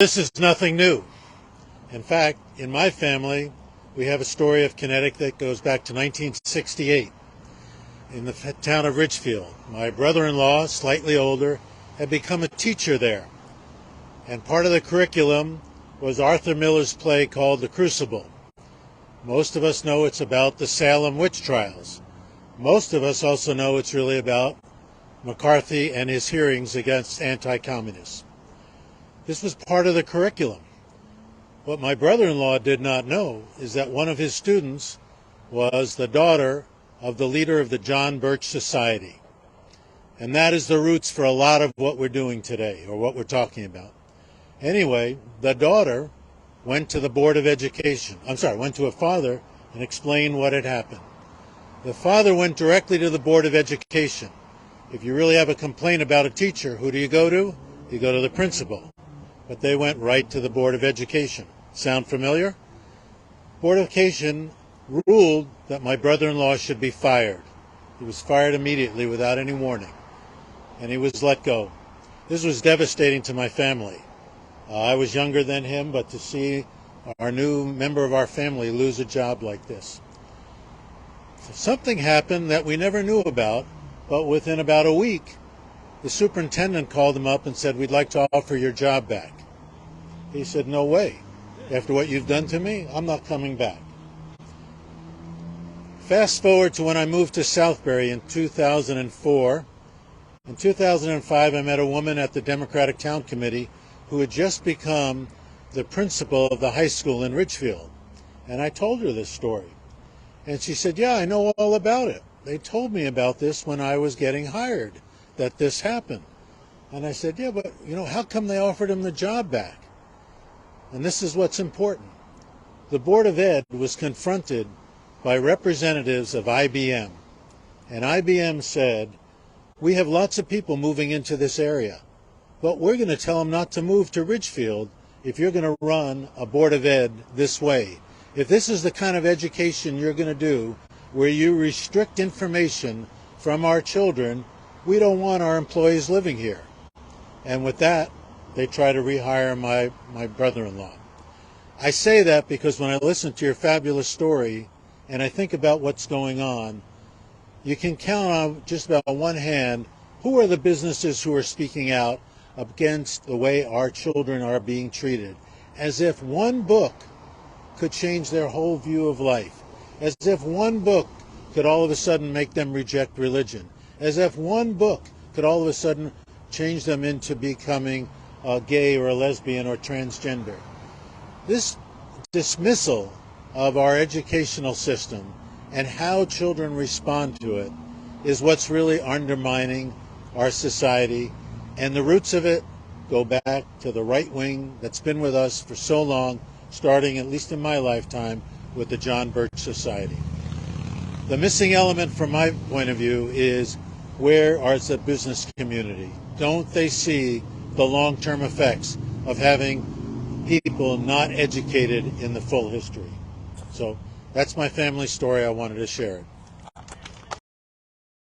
This is nothing new. In fact, in my family, we have a story of Connecticut that goes back to 1968 in the town of Ridgefield. My brother-in-law, slightly older, had become a teacher there. And part of the curriculum was Arthur Miller's play called The Crucible. Most of us know it's about the Salem witch trials. Most of us also know it's really about McCarthy and his hearings against anti-communists. This was part of the curriculum. What my brother-in-law did not know is that one of his students was the daughter of the leader of the John Birch Society. And that is the roots for a lot of what we're doing today, or what we're talking about. Anyway, the daughter went to the Board of Education. Went to her father and explained what had happened. The father went directly to the Board of Education. If you really have a complaint about a teacher, who do you go to? You go to the principal. But they went right to the Board of Education. Sound familiar? Board of Education ruled that my brother-in-law should be fired. He was fired immediately without any warning, and he was let go. This was devastating to my family. I was younger than him, but to see our new member of our family lose a job like this. Something happened that we never knew about, but within about a week, the superintendent called him up and said, "We'd like to offer your job back." He said, "No way. After what you've done to me, I'm not coming back." Fast forward to when I moved to Southbury in 2004. In 2005, I met a woman at the Democratic Town Committee who had just become the principal of the high school in Ridgefield. And I told her this story. And she said, "Yeah, I know all about it. They told me about this when I was getting hired, that this happened." And I said, "Yeah, but how come they offered him the job back?" And this is what's important. The Board of Ed was confronted by representatives of IBM. And IBM said, "We have lots of people moving into this area, but we're going to tell them not to move to Ridgefield if you're going to run a Board of Ed this way. If this is the kind of education you're going to do, where you restrict information from our children, we don't want our employees living here." And with that, they try to rehire my brother-in-law. I say that because when I listen to your fabulous story and I think about what's going on, you can count on just about one hand who are the businesses who are speaking out against the way our children are being treated, as if one book could change their whole view of life, as if one book could all of a sudden make them reject religion, as if one book could all of a sudden change them into becoming a gay or a lesbian or transgender. This dismissal of our educational system and how children respond to it is what's really undermining our society, and the roots of it go back to the right wing that's been with us for so long, starting, at least in my lifetime, with the John Birch Society. The missing element from my point of view is, where is the business community? Don't they see the long-term effects of having people not educated in the full history? So that's my family story. I wanted to share it.